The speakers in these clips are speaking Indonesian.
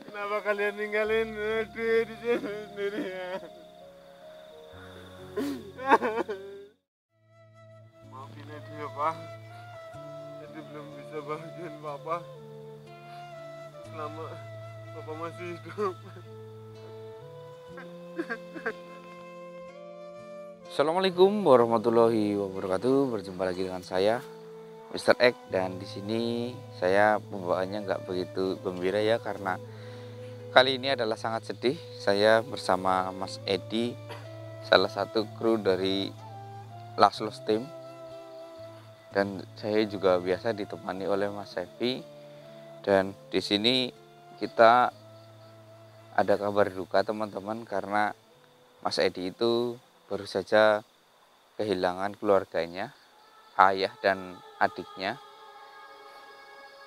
Kenapa kalian ninggalin Dwi di sini sendirian? Maafin Edi ya Pak. Edi belum bisa bahagiain Papa selama Papa masih hidup. Assalamualaikum warahmatullahi wabarakatuh. Berjumpa lagi dengan saya, Mr. X, dan di sini saya pembawaannya nggak begitu gembira ya, karena kali ini adalah sangat sedih. Saya bersama Mas Edi, salah satu kru dari Laslos Team, dan saya juga biasa ditemani oleh Mas Sevi. Dan di sini kita ada kabar duka teman-teman, karena Mas Edi itu baru saja kehilangan keluarganya, ayah dan adiknya.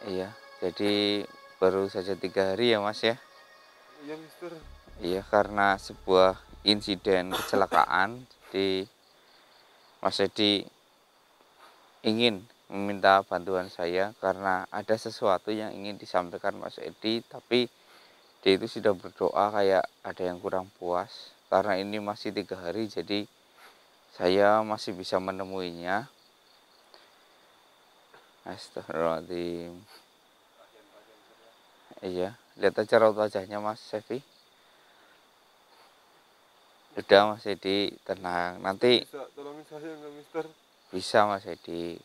Iya, jadi baru saja 3 hari ya Mas ya. Iya Mister. Iya, karena sebuah insiden kecelakaan. Jadi Mas Edi ingin meminta bantuan saya karena ada sesuatu yang ingin disampaikan Mas Edi, tapi dia itu sudah berdoa kayak ada yang kurang puas. Karena ini masih 3 hari, jadi saya masih bisa menemuinya. Astagfirullahaladzim. Iya, lihat aja raut wajahnya Mas Sevi. Udah Mas Edi, tenang. Nanti Bisa tolongin saya nggak Mister? bisa Mas Edi.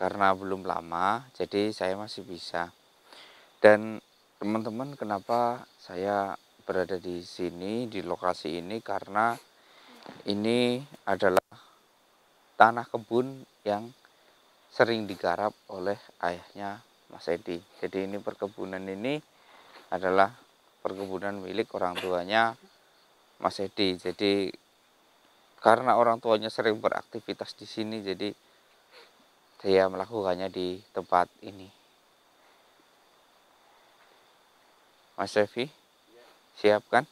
Karena belum lama, jadi saya masih bisa. Dan teman-teman, kenapa saya berada di sini, di lokasi ini, karena ini adalah tanah kebun yang sering digarap oleh ayahnya Mas Edi. Jadi ini perkebunan ini adalah perkebunan milik orang tuanya Mas Edi. Jadi karena orang tuanya sering beraktivitas di sini, jadi saya melakukannya di tempat ini. Mas Sevi, siap kan?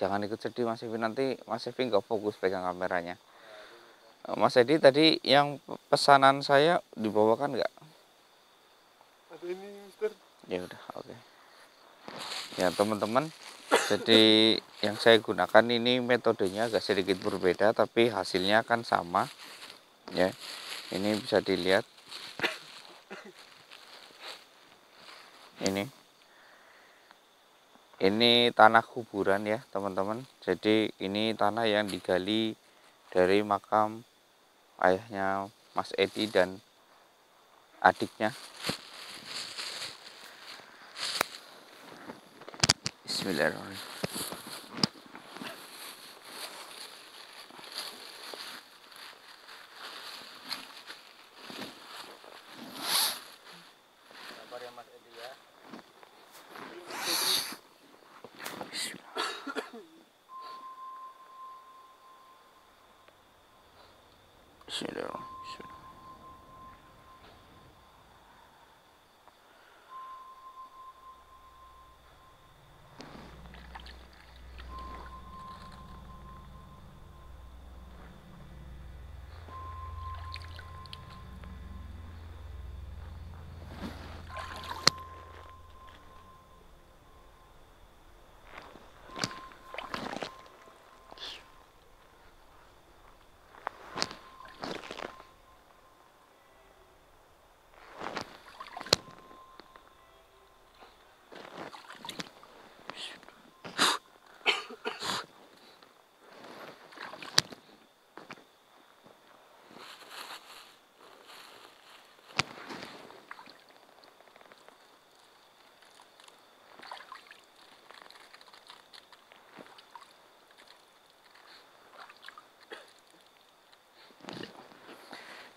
Jangan ikut sedih Mas Sevi, nanti Mas Sevi nggak fokus pegang kameranya. Mas Edi, tadi yang pesanan saya dibawakan nggak? Ada ini Mister. Ya udah, oke. Ya teman-teman, jadi yang saya gunakan ini metodenya agak sedikit berbeda, tapi hasilnya kan sama. Ya, ini bisa dilihat. Ini tanah kuburan ya teman-teman. Jadi ini tanah yang digali dari makam ayahnya Mas Edi dan adiknya. Bismillahirrahmanirrahim. Sabar ya Mas Edi ya. Bismillahirrahmanirrahim.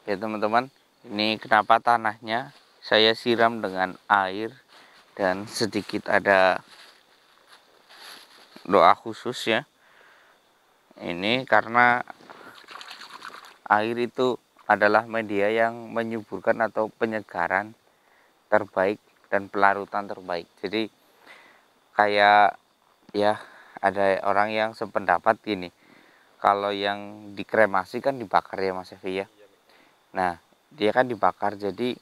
Ya teman-teman, ini kenapa tanahnya saya siram dengan air dan sedikit ada doa khusus ya. Ini karena air itu adalah media yang menyuburkan atau penyegaran terbaik dan pelarutan terbaik. Jadi kayak ya, ada orang yang sependapat gini, kalau yang dikremasi kan dibakar ya Mas Evi ya. Nah dia kan dibakar, jadi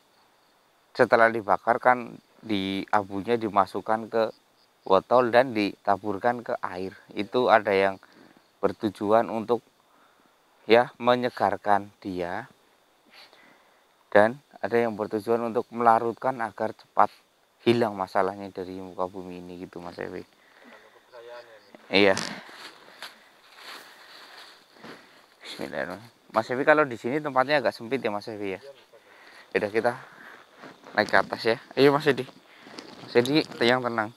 setelah dibakar kan abunya dimasukkan ke botol dan ditaburkan ke air. Itu ada yang bertujuan untuk ya menyegarkan dia, dan ada yang bertujuan untuk melarutkan agar cepat hilang masalahnya dari muka bumi ini gitu Mas Evi. Iya. Bismillahirrahmanirrahim. Mas Evi, kalau di sini tempatnya agak sempit ya Mas Evi ya. Udah, kita naik ke atas ya. Ayo Mas Edi. Mas Edi yang tenang.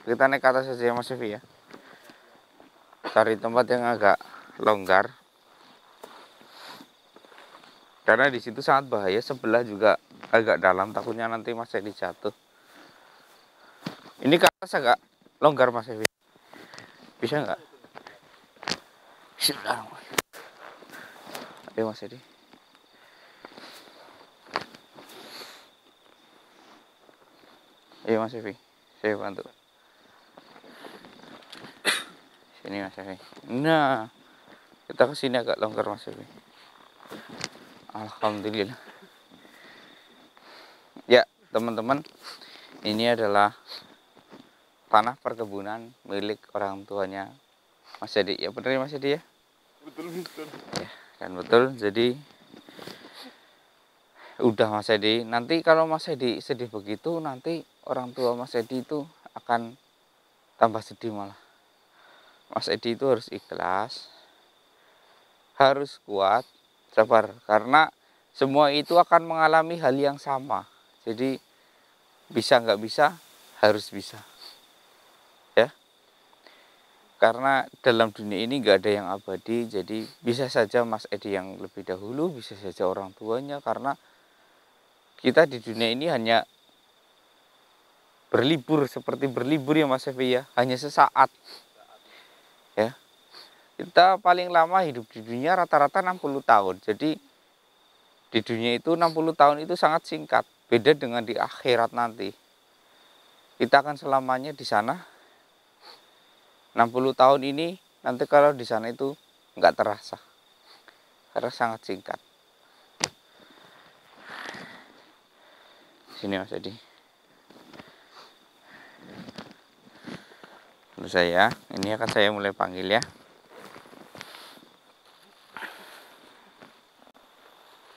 Kita naik ke atas saja ya Mas Evi ya. Cari tempat yang agak longgar. Karena di situ sangat bahaya, sebelah juga agak dalam, takutnya nanti Mas Edi jatuh. Ini ke atas agak longgar Mas Evi. Bisa nggak? Bismillahirrahmanirrahim. Ayo Mas Edi. Ayo Mas Evi, saya bantu. Sini Mas Evi. Nah, kita kesini agak longgar Mas Evi. Alhamdulillah. Ya teman-teman, ini adalah tanah perkebunan milik orang tuanya Mas Edi. Ya benar ya Mas Edi ya? Betul, betul. Ya, kan betul. Jadi udah Mas Edi, nanti kalau Mas Edi sedih begitu, nanti orang tua Mas Edi itu akan tambah sedih malah. Mas Edi itu harus ikhlas, harus kuat, sabar, karena semua itu akan mengalami hal yang sama. Jadi bisa nggak bisa, harus bisa ya, karena dalam dunia ini nggak ada yang abadi. Jadi bisa saja Mas Edi yang lebih dahulu, bisa saja orang tuanya, karena kita di dunia ini hanya berlibur, seperti berlibur ya Mas Evi ya, hanya sesaat ya. Kita paling lama hidup di dunia rata-rata 60 tahun. Jadi di dunia itu 60 tahun itu sangat singkat. Beda dengan di akhirat nanti. Kita akan selamanya di sana. 60 tahun ini nanti kalau di sana itu nggak terasa, karena sangat singkat. Sini Mas Edi. Lalu ini akan saya mulai panggil ya.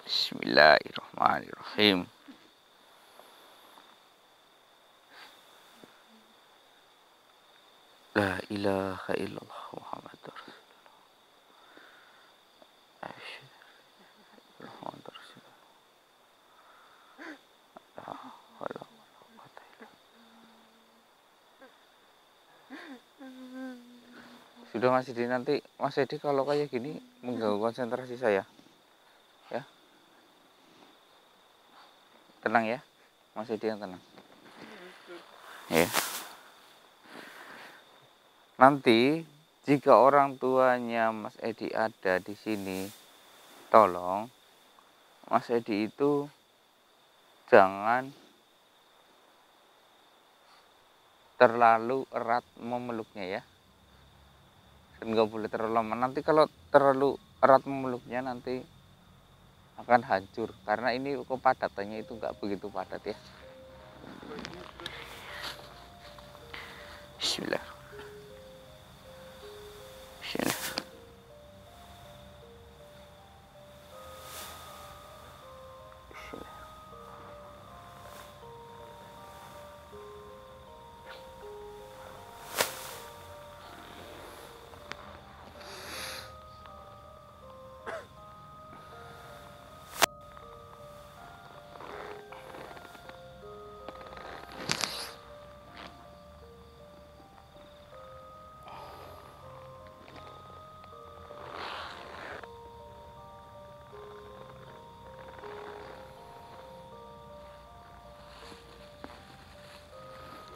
Bismillahirrahmanirrahim. La ilaha illallah Muhammadur Rasulullah. Sudah Mas Edi, nanti Mas Edi kalau kayak gini mengganggu konsentrasi saya ya. Tenang ya Mas Edi, yang tenang ya. Nanti jika orang tuanya Mas Edi ada di sini, tolong Mas Edi itu jangan terlalu erat memeluknya ya. Nggak boleh terlalu lama. Nanti kalau terlalu erat memeluknya nanti akan hancur, karena ini kepadatannya itu nggak begitu padat ya. Bismillah. Bismillah.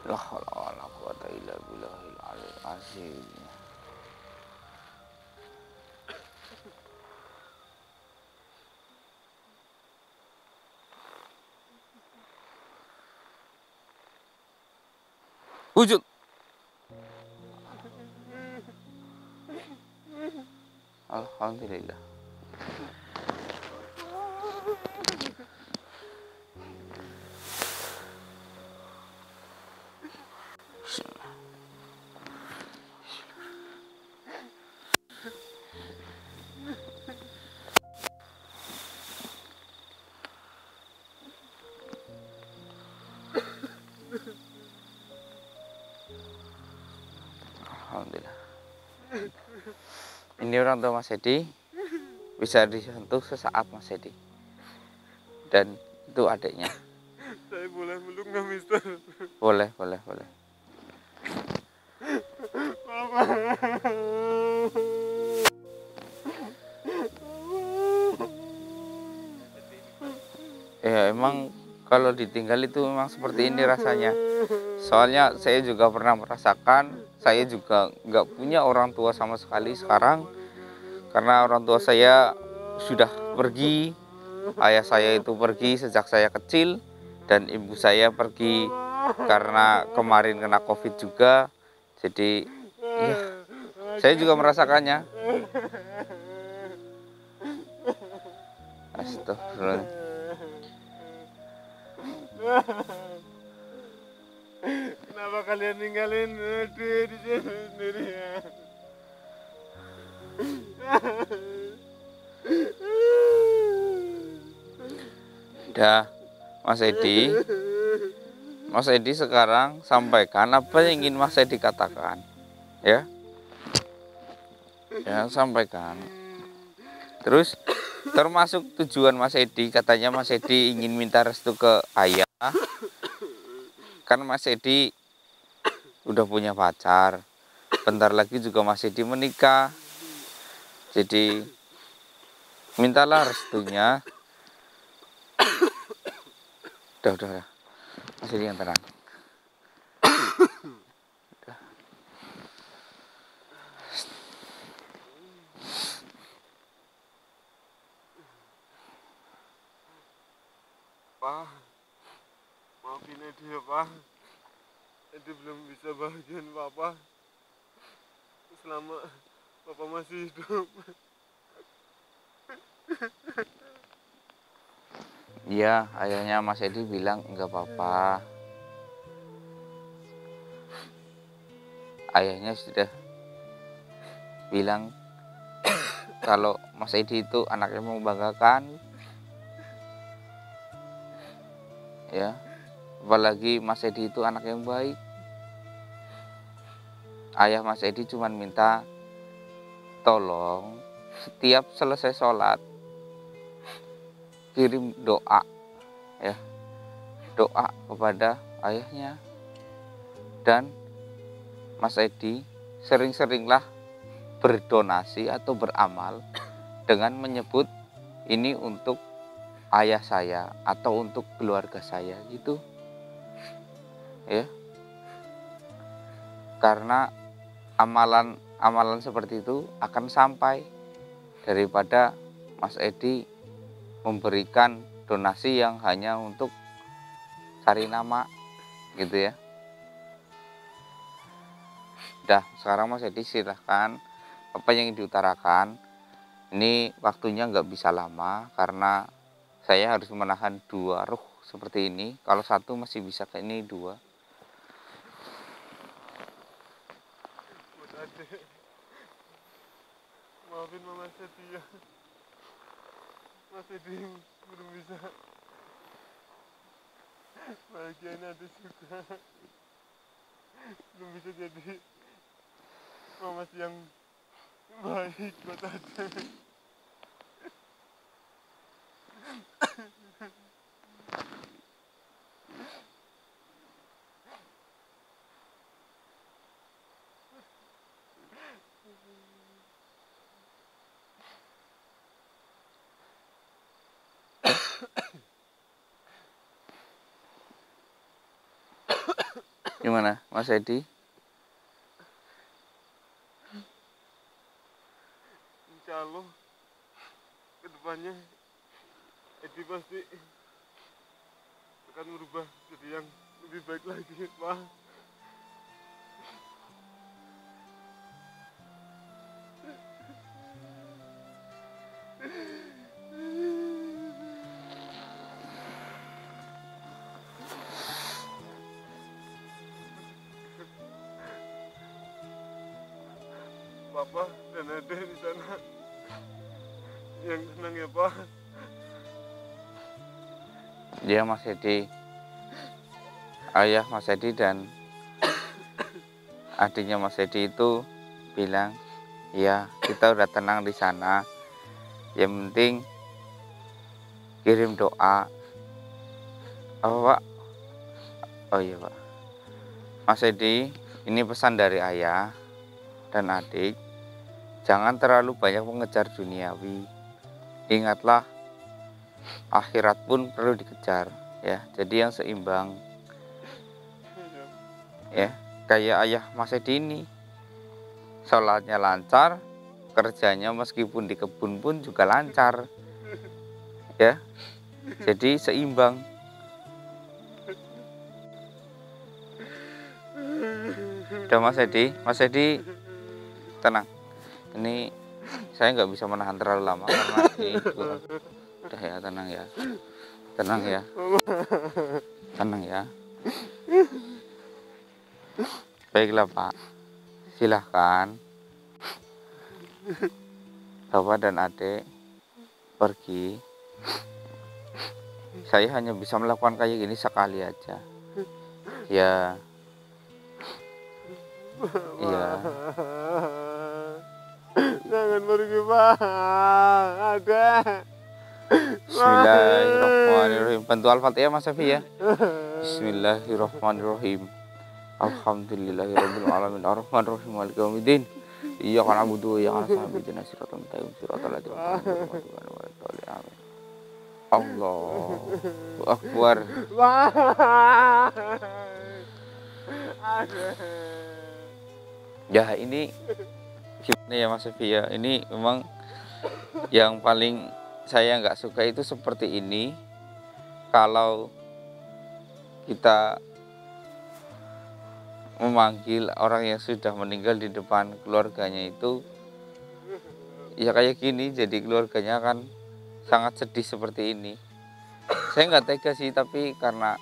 La haula wala quwata illa billahil aliyil azim. Wujud. Alhamdulillah. Ini orang tua Mas Edi, bisa disentuh sesaat Mas Edi. Dan itu adiknya. Saya boleh meluk nggak, Mister? Boleh. Ya emang kalau ditinggal itu memang seperti ini rasanya. Soalnya saya juga pernah merasakan, saya juga nggak punya orang tua sama sekali sekarang. Karena orang tua saya sudah pergi, ayah saya itu pergi sejak saya kecil, dan ibu saya pergi karena kemarin kena COVID juga. Jadi ya, saya juga merasakannya. Astagfirullah. Kenapa kalian ninggalin dia di sini sendirian? Udah, Mas Edi sekarang sampaikan apa yang ingin Mas Edi katakan, ya, sampaikan. Terus termasuk tujuan Mas Edi, katanya Mas Edi ingin minta restu ke ayah, kan Mas Edi udah punya pacar, bentar lagi juga Mas Edi menikah, jadi mintalah restunya. Udah, Mas Edi yang tenang. Pak, maafin Edi ya, Pak. Edi belum bisa bahagiain Papa selama Papa masih hidup. Iya, ayahnya Mas Edi bilang enggak apa-apa. Ayahnya sudah bilang kalau Mas Edi itu anaknya membanggakan, ya, apalagi Mas Edi itu anak yang baik. Ayah Mas Edi cuma minta tolong setiap selesai sholat kirim doa, ya, doa kepada ayahnya. Dan Mas Edi sering-seringlah berdonasi atau beramal dengan menyebut ini untuk ayah saya atau untuk keluarga saya gitu, ya, karena amalan seperti itu akan sampai daripada Mas Edi memberikan donasi yang hanya untuk cari nama gitu, ya. Udah, sekarang Mas Edi silahkan apa yang ingin diutarakan. Ini waktunya nggak bisa lama karena saya harus menahan dua ruh seperti ini. Kalau satu masih bisa, kayak ini dua. Buat adik, maafin Mama Setia. Mas Edi belum bisa bahagiain adik juga. Belum bisa jadi Mama yang baik buat adik. Gimana Mas Edi? Insya Allah kedepannya Edi pasti akan berubah jadi yang lebih baik lagi, Pak. Papa dan Ade di sana yang tenang ya, Pak. Dia Mas Edi, ayah Mas Edi dan adiknya Mas Edi itu bilang Ya, kita udah tenang di sana. Yang penting kirim doa. Apa Pak? Oh iya Pak. Mas Edi, ini pesan dari ayah dan adik. Jangan terlalu banyak mengejar duniawi. Ingatlah, akhirat pun perlu dikejar. Ya, jadi yang seimbang. Ya, kayak ayah Mas Edi ini. Sholatnya lancar, kerjanya meskipun di kebun pun juga lancar. Ya, jadi seimbang. Udah Mas Edi tenang. Ini saya nggak bisa menahan terlalu lama karena ini udah ya, tenang ya, tenang ya, tenang ya. Baiklah Pak, silahkan Bapak dan adik pergi. Saya hanya bisa melakukan kayak gini sekali aja. Ya, iya. Jangan pergi Pak, ada. Bismillahirrahmanirrahim. Bantu Al-Fatihah Mas Safi ya. Bismillahirrahmanirrahim. Alhamdulillahirabbil alamin arrahmanirrahim maliki yaumiddin. Iyyaka na'budu wa iyyaka nasta'in ihdinas siratal mustaqim siratal ladzina an'amta 'alaihim. Amin. Allahu Akbar. Ya ini gimana ya Mas Safi ya. Ini memang yang paling saya nggak suka itu seperti ini. Kalau kita memanggil orang yang sudah meninggal di depan keluarganya itu ya kayak gini, jadi keluarganya akan sangat sedih seperti ini. Saya nggak tega sih, tapi karena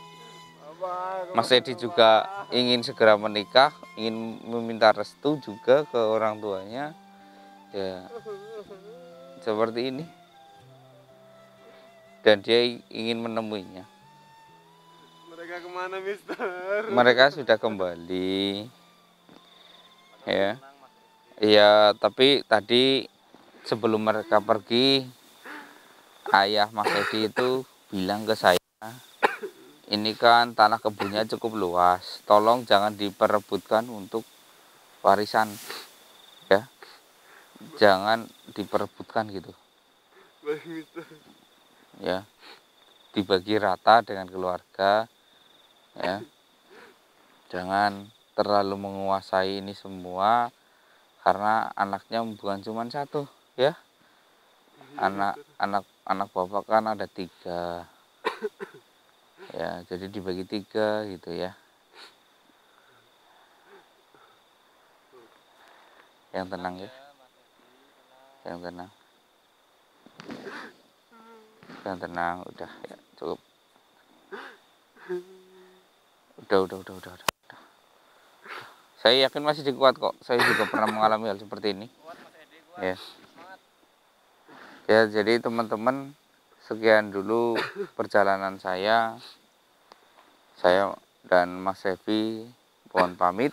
Mas Edi juga ingin segera menikah, ingin meminta restu juga ke orang tuanya, ya seperti ini. Dan dia ingin menemuinya. Mereka kemana Mister? Mereka sudah kembali. Ya. Iya, tapi tadi sebelum mereka pergi, ayah Mas Edi itu bilang ke saya, ini kan tanah kebunnya cukup luas, tolong jangan diperebutkan untuk warisan, ya, jangan diperebutkan gitu, Baik Mister. ya, dibagi rata dengan keluarga, ya, jangan terlalu menguasai ini semua, karena anaknya bukan cuma satu, ya, anak bapak kan ada 3. Ya, jadi dibagi 3 gitu ya. Yang tenang ya. Yang tenang. Yang tenang, udah ya, cukup. Udah. Saya yakin masih kuat kok. Saya juga pernah mengalami hal seperti ini. Ya. Ya, jadi teman-teman, sekian dulu perjalanan saya. Saya dan Mas Sevi mohon pamit.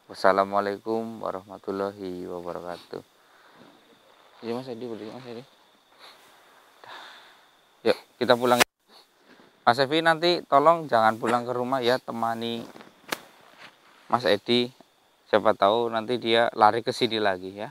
Wassalamualaikum warahmatullahi wabarakatuh. Iya Mas Edi, boleh Mas Edi. Yuk kita pulang. Mas Sevi nanti tolong jangan pulang ke rumah ya, temani Mas Edi. Siapa tahu nanti dia lari ke sini lagi ya.